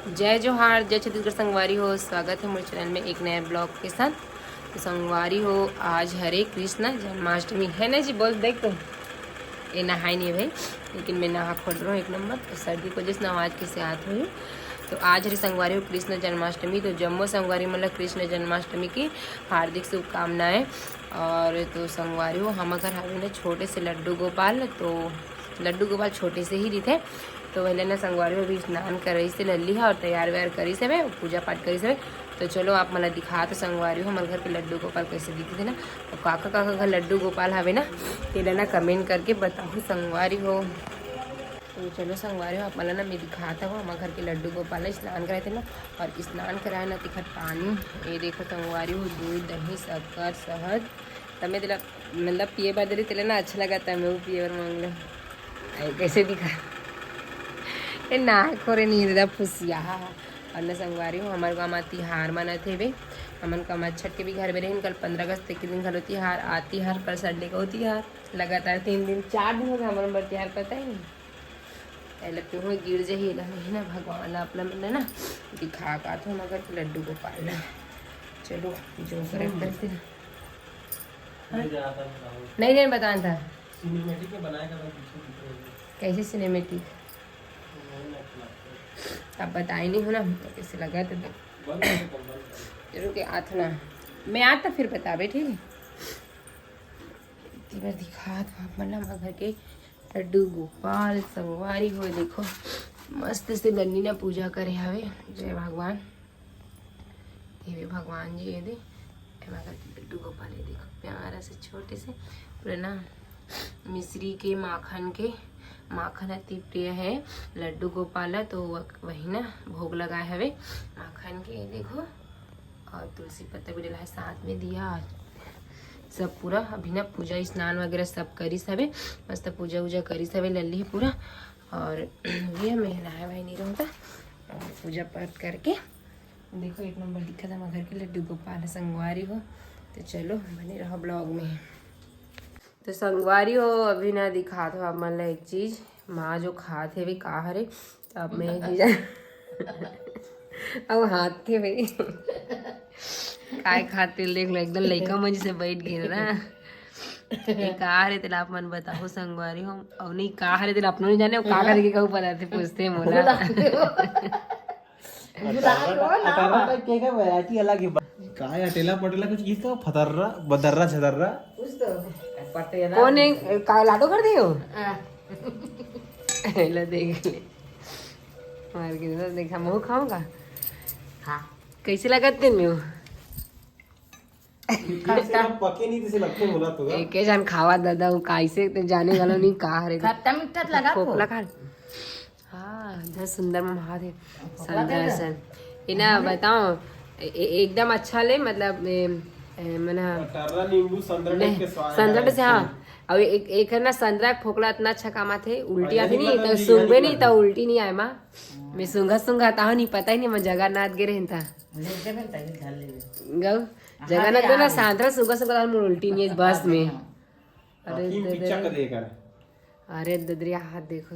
जय जोहार, जय छत्तीसगढ़ संगवारी हो। स्वागत है मेरे चैनल में एक नए ब्लॉग के साथ। तो संगवारी हो, आज हरे कृष्ण जन्माष्टमी है ना जी। बोल देख तो ये नहाई नहीं है भाई, लेकिन मैं नहा खोल रहा हूँ एक नंबर। तो सर्दी को जिस आवाज़ कैसे आती हुई। तो आज हरे संगवारी हो कृष्ण जन्माष्टमी। तो जम्मू संगवारी मतलब कृष्ण जन्माष्टमी की हार्दिक शुभकामनाएं। और तो संगवारी हो हम अगर हमें ना छोटे से लड्डू गोपाल, तो लड्डू गोपाल छोटे से ही थे। तो पहले ना संगवारी में भी स्नान करी से लल्ली है और तैयार व्यार करी से पूजा पाठ करी से। तो चलो आप मतलब दिखा तो संगवारी हो हमारे घर के लड्डू गोपाल कैसे दिखते थे ना। तो काका काका घर लड्डू गोपाल हवे ना, तेरा ना कमेंट करके बताओ संगवारी हो। तो चलो संगवारी हो आप मतलब ना मैं दिखाता हूँ हमारे घर के लड्डू गोपाल स्नान कराए थे ना। और स्नान कराए ना तिखट पानी, ये देखो संगवारी हो दूध दही शक्कर शहद तमें तेला मतलब पिए बदरी तेला ना अच्छा लगा था। मैं वो पिए और मांग लो कैसे दिखा ए ना खोरे नहीं दादा फुसिया। और न संगवारी हूँ हमारे गाँव में तिहार मनाते थे वे। हमन का मत छठ के भी घर में रहे। कल 15 अगस्त के दिन घर तिहार आ तिहार, कल संडे का तिहार लगातार 3 दिन 4 दिन हो गए हमारे नंबर तिहार पता ही नहीं। पहले क्यों हुए गिर जाइए ना भगवान ला अपना मैंने ना दिखा का तो मगर लड्डू को पालना। चलो जो करे करते नहीं नहीं बताना था कैसे सिनेमेटिक अब बताई नहीं हो ना तो कैसे लगा तो जरूर के आथ ना मैं आता फिर बतावे ठीक है। बार दिखा मतलब घर के लड्डू गोपाल संगवारी हो देखो मस्त से नन्नी ना पूजा करे हवे। जय भगवान देवी भगवान जी ये दे घर के लड्डू गोपाल ये देखो प्यारा से छोटे से पूरा ना मिश्री के माखन अति प्रिय है लड्डू गोपाल। तो वही ना भोग लगाए हवे माखन के ये देखो। और तुलसी पत्ता भी डला है साथ में दिया सब पूरा। अभी ना पूजा स्नान वगैरह सब करी सवे मस्त पूजा वूजा करी सवे लल्ली है पूरा। और ये मैं नहाया भाई नहीं रहता और पूजा पाठ करके देखो एक नंबर दिखा था घर के लड्डू गोपाल संगवारी हो। तो चलो बने रहो ब्लॉग में। तो संगवारी हो अभी ना दिखा दो अब मतलब एक चीज़ माँ जो खाते भी कहा हरे। तो अब मैं एक चीज़ अब हाथ थे भाई काय खाते देख लो एकदम लड़का मंजी से बैठ गए ना। कहा रे तेला आप मन बताओ संगवारी हो और नहीं कहा रे तेला अपनों नहीं जाने का करके कहूँ पता थे पूछते मोला काय अटेला पटेला कुछ इसका फतर्रा बदर्रा छदर्रा कौन है का लाडो कर दियो ले देख ले मार के देखा मुँह खाऊंगा। हाँ कैसे लगा तेन में पके नहीं जैसे लगते बोला तो एक जान खावा दादा हूँ कैसे ते जाने वाला नहीं कहा रे खट्टा मीठा लगा खोखला खा। हाँ इधर सुंदर में महादेव संदर्शन इना बताओ एकदम अच्छा ले मतलब मना नींबू संदर्भ से। हाँ अब एक है ना संदरा खोखला इतना अच्छा कामा थे उल्टी अभी नहीं तो सूंघे नहीं तो उल्टी नहीं आए माँ मैं सूंघा था नहीं पता ही नहीं मैं जगन्नाथ गिरे था गौ जगन्नाथ ना सांद्रा सूंघा उल्टी नहीं है बस में। अरे ददरिया हाथ देखो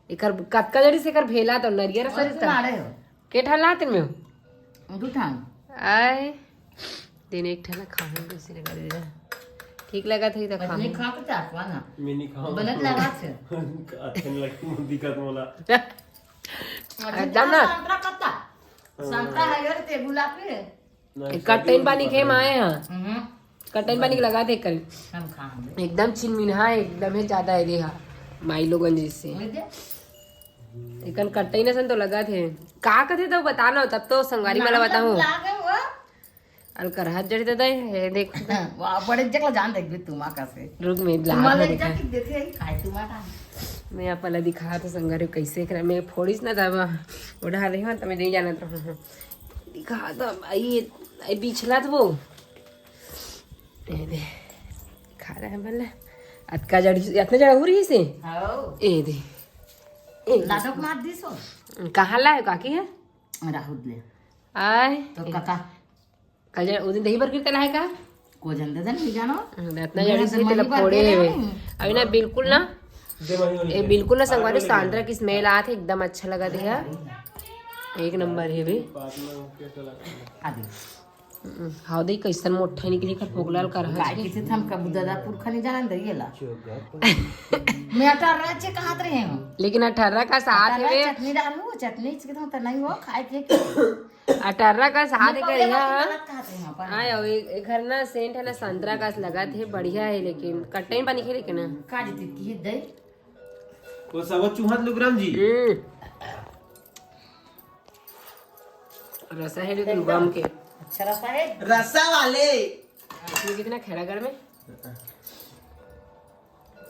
एकर कतका जड़ी से एकर भेला तो नरियर सर के ठला तेन में आए दिन एक ठला खाऊं कैसे लगा दे ठीक लगा था तो खा नहीं खा के चाटवा ना मैं नहीं खाऊं बनत लगा छे अच्छे लगे दिक्कत मोला एकदम ना संतरा है यार ते गुलाबी कट्टन पानी खे माए हां कट्टन पानी के लगा थे कल हम खाएंगे एकदम छिनमिनहा एकदम है ज्यादा है देहा माई लोगन जैसे एकन कट्टई न सन तो लगा थे का कथे तो बताना तब तो संगवारी वाला बताऊं अलकर हाथ जड़ी दे ये देख वाह बड़े जगह जान देख तू मां का से रुक में तुम्हारे लाग जा देखा के देखे खाए तू मां का मैं आप पहले दिखा तो संगवारी कैसे कर मैं फोड़ीस ना तब उड़ा रही हूं तो मैं नहीं जाना तो दिखा तो भाई बिछला तो वो दे खा रहा है बल्ला अतका जड़ी इतना जड़ा हो रही से हां ए दे नाटक मार दिसो कहाँ ला है काकी है राहुल ले आए तो काका कल उस दिन दही पर गिरते है का को जन दे नहीं जानो इतना जड़ी से तेल फोड़े हुए अभी ना बिल्कुल ना ये बिल्कुल ना संगवारी सांद्रा की स्मेल आती एकदम अच्छा लगा दिया एक नंबर है बे। आधी हाव दे कैसन मोठा निकली का फोगलाल कर काय किती थांब का दादापूर खाली जाना दे गेला मैं 18 चे कहात रहे हूं लेकिन 18 का साथ है बे। चटनी डालू चटनी के तो नहीं हो खाए के 18 का साथ है करिया कहते हैं अपन आय और एक घर ना सेंट है ना संतरा का लगा थे बढ़िया है लेकिन कट्टे में पानी खेले के ना काज दी की दे वो सब चूहत लुगराम जी रसा है लेकिन गम के अच्छा रसा है रसा वाले इसमें कितना खैरागढ़ में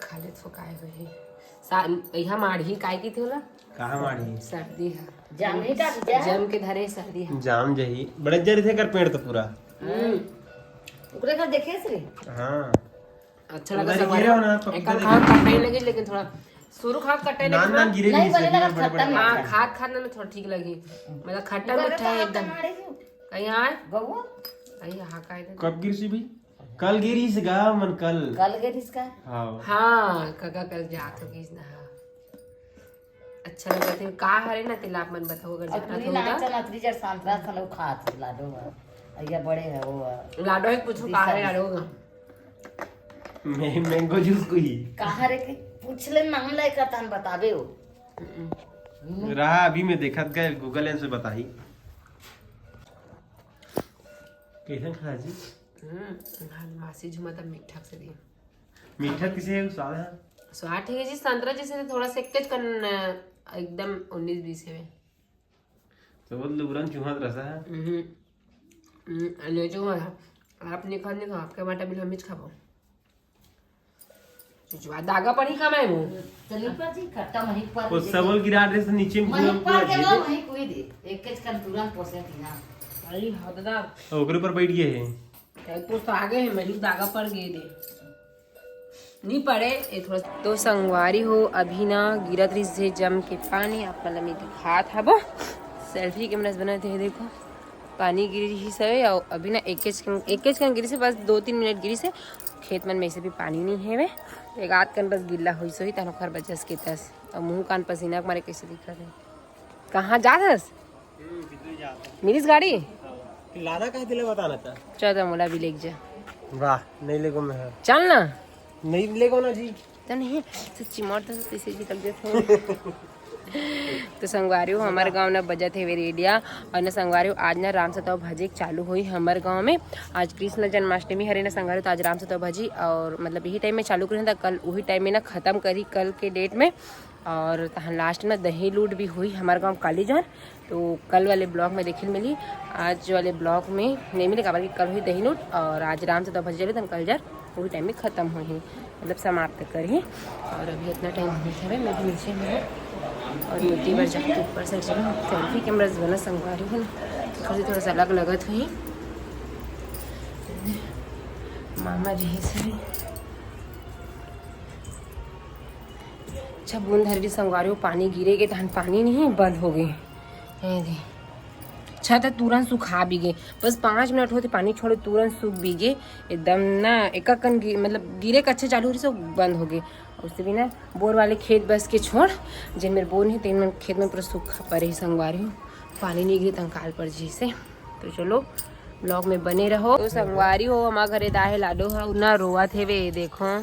खाले तो काय हुए यहाँ माढ़ी काय की थी बोला कहाँ मारी सर्दी है जाम नहीं डाल जा जम के धरे सर्दी है जाम जही बड़े जरी थे कर पेड़ तो पूरा ओकरे का देखे से हाँ अच्छा लगा उधर सब गिरे हो ना, पपीता एक देखे। खाद कटने लगे लेकिन थोड़ा शुरू खाद कटने नान लगे नान गिरे नहीं नहीं बनेगा से बड़े खट्टा बड़े हाँ खाद खाने में थोड़ा ठीक लगी मतलब खट्टा मीठा है एकदम कहीं आए गौ कहीं यहाँ का है कब गिर सी भी कल गिरी से गा मन कल कल गए इसका हाँ हाँ काका कल जात हो गई ना हाँ अच्छा लगा थे का हरे ना तिला आप मन बताओ अगर और जाना पूरी तो ना होगा चला त्रिजर सांतरा खलो खात लाडो अय्या बड़े है वो लाडो है पूछो का हरे लाडो होगा मैंगो जूस को ही कहा रे के पूछ ले नाम ले का तन बतावे हो रहा अभी मैं देखा गए गूगल लेंस से बताई कैसे खा जी मासी झुमा तब मीठा से दिए मीठा किसे है स्वाद है स्वाद ठीक है जी संतरा जैसे थोड़ा सेकेज कर एकदम 19-20 है तो वो लुगराम चूहत रसा है ले जो आप निकाल निकाल आपके बाटा बिल हम खाबो जो दागा पड़ी का मैं वो चली पर जी खट्टा मही पर वो सबल गिरा दे से नीचे में मही पूरा पर के गिर वो मही कोई दे एक के कर तुरंत पोसे थी ना अरे हददा ओकरे पर बैठ गए हैं तो आगे है मैं दागा पड़ गए दे नहीं पड़े ये थोड़ा तो संगवारी हो अभी ना गिरत रही से जम के पानी आप मतलब मैं दिखा था वो सेल्फी कैमरा बना थे देखो पानी गिरी ही सवे और अभी ना एक गिरी से बस 2-3 मिनट गिरी से खेत मन में से भी पानी नहीं है वे एक आध कन बस गिल्ला हुई सो ही तनो खर बचस के तस और मुंह कान पसीना मारे कैसे दिख रहा है कहाँ जाथस मेरी गाड़ी लाना कहा दिले बताना था चल मोला भी लेके जा वाह नहीं लेगो मैं चल ना नहीं लेगो ना जी तो नहीं सच्ची मौत तो ऐसे निकल देते तो संगवारी हमारे गांव ना बजत है रेडिया और ना संगवारी आज ना राम सताव भाजी चालू हुई हमारे गांव में आज कृष्ण जन्माष्टमी हरे ना संगवारी तो आज राम सताव भाजी और मतलब यही टाइम में चालू करें था कल वही टाइम में ना ख़त्म करी कल के डेट में और लास्ट में दही लूट भी हुई हमारे गांव कालीजन तो कल वाले ब्लॉग में देखने मिली आज वाले ब्लॉग में नहीं मिले कि कल हुई दही लूट और आज राम सताव भाजी चले तो कल जार वही टाइम में ख़त्म हुई मतलब समाप्त करी और अभी इतना टाइम नहीं है मैं भी नीचे में हूँ और मिट्टी पर जाके ऊपर से चलो सेल्फी कैमरा बना संगवारी हूँ थोड़ा सा अलग लगत हुई मामा जी से अच्छा बूंद हरी संगवारी पानी गिरे गए तो पानी नहीं बंद हो गए छत तुरंत सुखा भी गए बस 5 मिनट होते पानी छोड़े तुरंत सूख भी गए एकदम ना एक मतलब गिरे कच्चे चालू हो रही सब बंद हो गए उससे भी ना बोर वाले खेत बस के छोड़ जिन मेरे बोर नहीं तीन में खेत में पूरा सूखा पर ही संगवारी हूँ पानी नहीं गिरे तंकाल पर जी से तो चलो ब्लॉग में बने रहो तो संगवारी हो हमारे घरे दाहे लाडो है ना रोआ थे वे देखो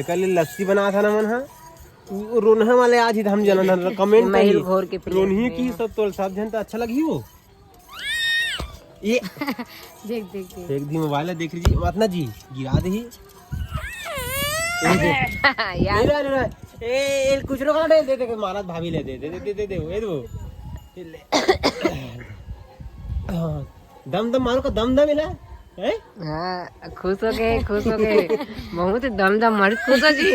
कल लस्सी बना था ना मन हा रोनहा वाले आज ही हम जना कमेंट महिल घोर के रोनही की सब तो सब जन तो अच्छा लगी हो ये देख देख देख एक दी मोबाइल देख लीजिए वतना जी गिरा दे यार ए कुछ लोग दे दे दे महाराज भाभी ले दे दे दे दे दे ये दो दम दम मारो का दम दम मिला है हाँ खुश हो गए बहुत दम दम मर खुश हो जी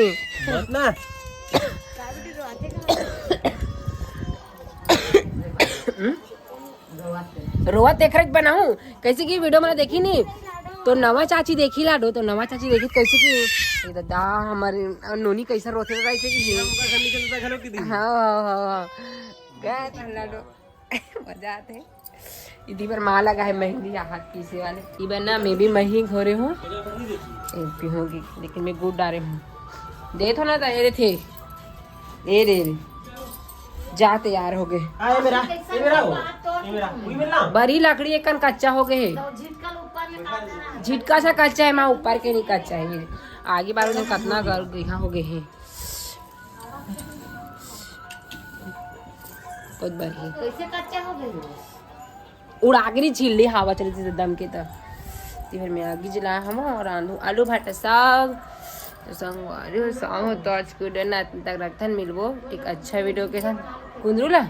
मत ना रोआ देख रख बनाऊं कैसे की वीडियो मैंने देखी नहीं तो नवा चाची देखी लाडो तो नवा चाची देखी कैसे की दादा हमारे नोनी कैसा रोते रहते कि हाँ गए था लाडो मजा आते इधी पर माँ लगा है मेहंदी हाथ पीसे वाले इधर ना मैं भी मही घोरे हूँ होगी लेकिन मैं गुड़ डाले हूँ दे तो ना ये थे दे जा तैयार हो गए। ये मेरा ये मेरा वही मिलना। बड़ी लकड़ी एक कच्चा हो गए है, तो झिटकल ऊपर में काट देना। झिटका सा कच्चा है, माँ ऊपर के नहीं कच्चा है। ये आगे बार में कितना यहाँ हो गए हैं, बहुत बढ़िया। कैसे कच्चा हो गई? उड़ागरी चिल्ली हवा चली थी दम के तब फिर मैं आगे जला हम और आलू भाटा साग तो संगवारी साग हो तो आज को डन तक रखन मिलबो एक अच्छा वीडियो के साथ। कुंदरूला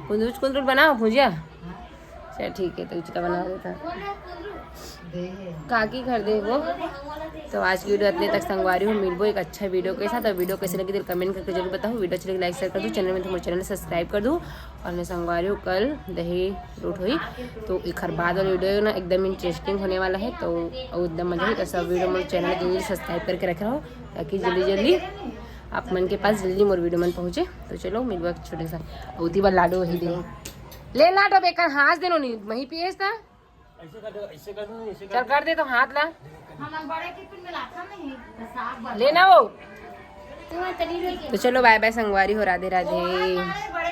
कुंदरू बनाओ भुजिया, चल ठीक है तो उसका बना देता काकी कर दे वो। तो आज की वीडियो इतने तक संगवारी हूँ, मिलबो एक अच्छा वीडियो के साथ। और वीडियो कैसे लगी तो कमेंट करके जरूर बताओ। वीडियो अच्छी लगी लाइक शेयर कर दूँ, चैनल में तो मेरे चैनल सब्सक्राइब कर दूँ। और मैं संगवारी हूँ कल दही रोट हुई तो एक हर बाद वाला वीडियो ना एकदम इंटरेस्टिंग होने वाला है, तो एकदम मजा है। तो सब वीडियो मेरे चैनल को जल्दी सब्सक्राइब करके रख रहा हो ताकि जल्दी आप मन के पास जल्दी मोर वीडियो मन पहुँचे। तो चलो मिलबो एक छोटे सा उती बार लाडो वही दे ले लाडो बेकार हाथ देनो नहीं वहीं पिएस था चल कर दे तो हाथ ला हम बड़े टिफिन में लाता नहीं साग बना। लेना वो। तो चलो बाय बाय संगवारी हो, राधे राधे। बड़े